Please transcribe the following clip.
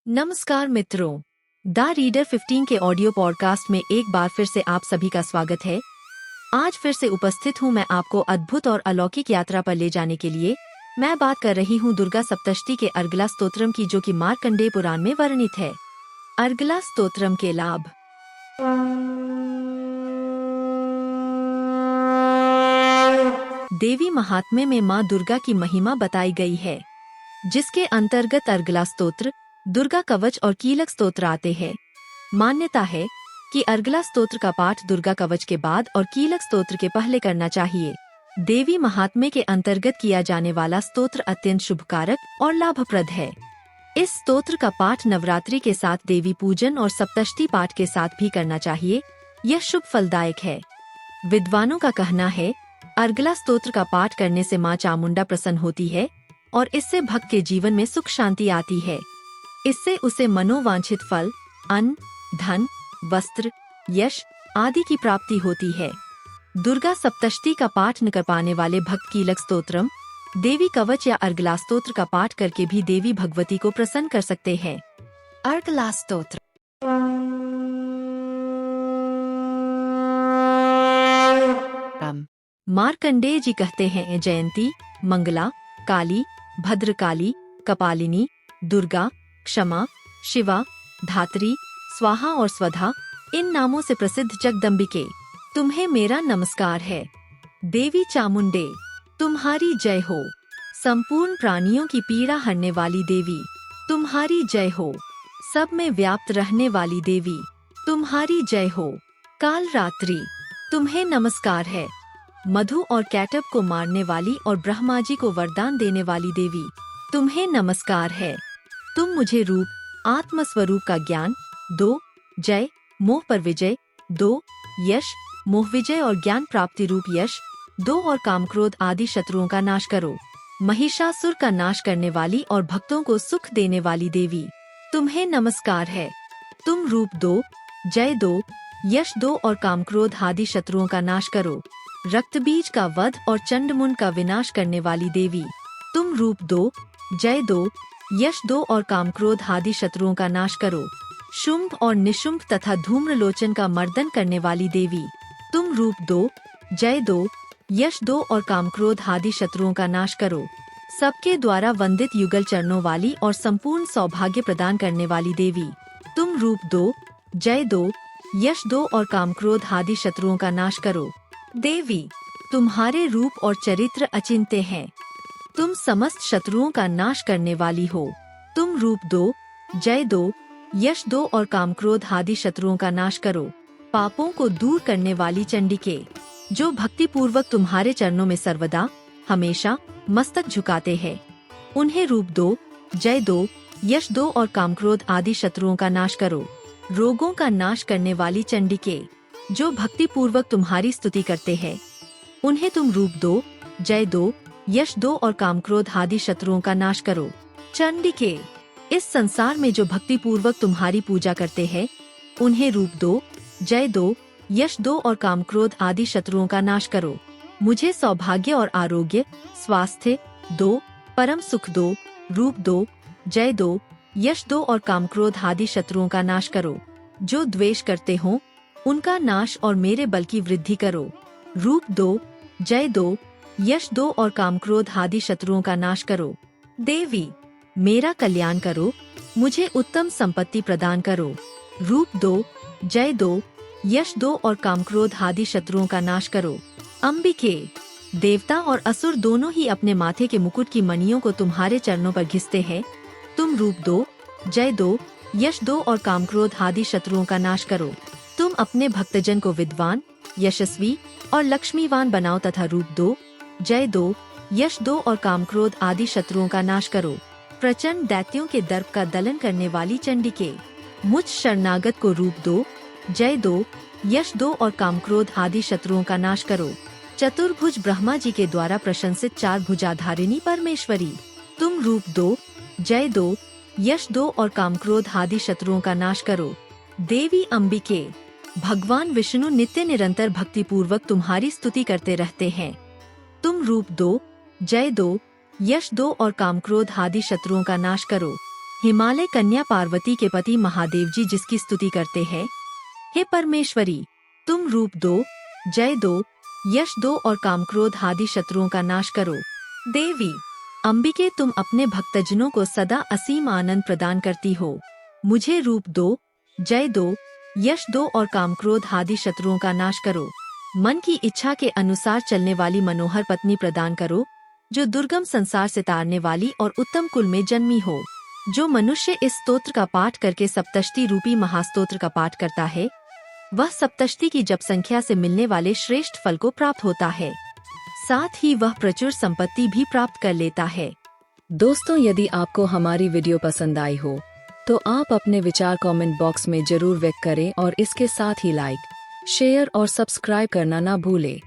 नमस्कार मित्रों, the reader 15 के ऑडियो पॉडकास्ट में एक बार फिर से आप सभी का स्वागत है। आज फिर से उपस्थित हूँ मैं आपको अद्भुत और अलौकिक यात्रा पर ले जाने के लिए। मैं बात कर रही हूँ दुर्गा सप्तशती के अर्गला स्तोत्रम की, जो कि मार्कंडेय पुराण में वर्णित है। अर्गला स्तोत्रम के लाभ। देवी महात्म्य में माँ दुर्गा की महिमा बताई गई है, जिसके अंतर्गत अर्गला स्तोत्र, दुर्गा कवच और कीलक स्तोत्र आते हैं। मान्यता है कि अर्गला स्तोत्र का पाठ दुर्गा कवच के बाद और कीलक स्तोत्र के पहले करना चाहिए। देवी महात्म्य के अंतर्गत किया जाने वाला स्तोत्र अत्यंत शुभकारक और लाभप्रद है। इस स्तोत्र का पाठ नवरात्रि के साथ देवी पूजन और सप्तशती पाठ के साथ भी करना चाहिए। यह शुभ फलदायक है। विद्वानों का कहना है, अर्गला स्तोत्र का पाठ करने से माँ चामुंडा प्रसन्न होती है और इससे भक्त के जीवन में सुख शांति आती है। इससे उसे मनोवांछित फल, अन्न, धन, वस्त्र, यश आदि की प्राप्ति होती है। दुर्गा सप्तशती का पाठ न कर पाने वाले भक्त कीलक स्तोत्रम, देवी कवच या अर्गला स्तोत्र का पाठ करके भी देवी भगवती को प्रसन्न कर सकते हैं। अर्गला स्तोत्र। मार्कंडेय जी कहते हैं, जयंती, मंगला, काली, भद्रकाली, कपालिनी, दुर्गा, क्षमा, शिवा, धात्री, स्वाहा और स्वधा, इन नामों से प्रसिद्ध जगदम्बिके, तुम्हें मेरा नमस्कार है। देवी चामुंडे, तुम्हारी जय हो। संपूर्ण प्राणियों की पीड़ा हरने वाली देवी, तुम्हारी जय हो। सब में व्याप्त रहने वाली देवी, तुम्हारी जय हो। काल रात्रि, तुम्हें नमस्कार है। मधु और कैटब को मारने वाली और ब्रह्मा जी को वरदान देने वाली देवी, तुम्हें नमस्कार है। तुम मुझे रूप, आत्म स्वरूप का ज्ञान दो, जय, मोह पर विजय दो, यश, मोह विजय और ज्ञान प्राप्ति रूप यश दो और काम क्रोध आदि शत्रुओं का नाश करो। महिषासुर का नाश करने वाली और भक्तों को सुख देने वाली देवी, तुम्हें नमस्कार है। तुम रूप दो, जय दो, यश दो और काम क्रोध आदि शत्रुओं का नाश करो। रक्तबीज का वध और चंडमुंड का विनाश करने वाली देवी, तुम रूप दो, जय दो, यश दो और काम क्रोध आदि शत्रुओं का नाश करो। शुंभ और निशुंभ तथा धूम्रलोचन का मर्दन करने वाली देवी, तुम रूप दो, जय दो, यश दो और काम क्रोध आदि शत्रुओं का नाश करो। सबके द्वारा वंदित युगल चरणों वाली और संपूर्ण सौभाग्य प्रदान करने वाली देवी, तुम रूप दो, जय दो, यश दो और काम क्रोध आदि शत्रुओं का नाश करो। देवी, तुम्हारे रूप और चरित्र अचिंत्य हैं। तुम समस्त शत्रुओं का नाश करने वाली हो। तुम रूप दो, जय दो, यश दो और काम क्रोध आदि शत्रुओं का नाश करो। पापों को दूर करने वाली चंडिके, जो भक्ति पूर्वक तुम्हारे चरणों में सर्वदा हमेशा मस्तक झुकाते हैं, उन्हें रूप दो, जय दो, यश दो और काम क्रोध आदि शत्रुओं का नाश करो। रोगों का नाश करने वाली चंडिके, जो भक्ति पूर्वक तुम्हारी स्तुति करते हैं, उन्हें तुम रूप दो, जय दो, यश दो और काम क्रोध आदि शत्रुओं का नाश करो। चंडिके, इस संसार में जो भक्ति पूर्वक तुम्हारी पूजा करते हैं, उन्हें रूप दो, जय दो, यश दो और काम क्रोध आदि शत्रुओं का नाश करो। मुझे सौभाग्य और आरोग्य, स्वास्थ्य दो, परम सुख दो। रूप दो, जय दो, यश दो और काम क्रोध आदि शत्रुओं का नाश करो। जो द्वेष करते हो, उनका नाश और मेरे बल की वृद्धि करो। रूप दो, जय दो, यश दो और काम क्रोध आदि शत्रुओं का नाश करो। देवी, मेरा कल्याण करो, मुझे उत्तम संपत्ति प्रदान करो। रूप दो, जय दो, यश दो और काम क्रोध आदि शत्रुओं का नाश करो। अंबिके, देवता और असुर दोनों ही अपने माथे के मुकुट की मणियों को तुम्हारे चरणों पर घिसते हैं। तुम रूप दो, जय दो, यश दो और काम क्रोध आदि शत्रुओं का नाश करो। तुम अपने भक्तजन को विद्वान, यशस्वी और लक्ष्मीवान बनाओ तथा रूप दो, जय दो, यश दो और काम क्रोध आदि शत्रुओं का नाश करो। प्रचंड दैत्यों के दर्प का दलन करने वाली चंडिके, मुझ शरणागत को रूप दो, जय दो, यश दो और काम क्रोध आदि शत्रुओं का नाश करो। चतुर्भुज ब्रह्मा जी के द्वारा प्रशंसित चार भुजाधारिणी परमेश्वरी, तुम रूप दो, जय दो, यश दो और काम क्रोध आदि शत्रुओं का नाश करो। देवी अंबिके, भगवान विष्णु नित्य निरंतर भक्ति पूर्वक तुम्हारी स्तुति करते रहते हैं। तुम रूप दो, जय दो, यश दो और काम क्रोध आदि शत्रुओं का नाश करो। हिमालय कन्या पार्वती के पति महादेव जी जिसकी स्तुति करते हैं। हे परमेश्वरी, तुम रूप दो, जय दो, यश दो और कामक्रोध आदि शत्रुओं का नाश करो। देवी अंबिके, तुम अपने भक्तजनों को सदा असीम आनंद प्रदान करती हो। मुझे रूप दो, जय दो, यश दो और कामक्रोध आदि शत्रुओं का नाश करो। मन की इच्छा के अनुसार चलने वाली मनोहर पत्नी प्रदान करो, जो दुर्गम संसार से तारने वाली और उत्तम कुल में जन्मी हो। जो मनुष्य इस स्तोत्र का पाठ करके सप्तष्टि रूपी महास्तोत्र का पाठ करता है, वह सप्तष्टि की जप संख्या से मिलने वाले श्रेष्ठ फल को प्राप्त होता है। साथ ही वह प्रचुर संपत्ति भी प्राप्त कर लेता है। दोस्तों, यदि आपको हमारी वीडियो पसंद आई हो तो आप अपने विचार कमेंट बॉक्स में जरूर व्यक्त करें और इसके साथ ही लाइक, शेयर और सब्सक्राइब करना ना भूलें।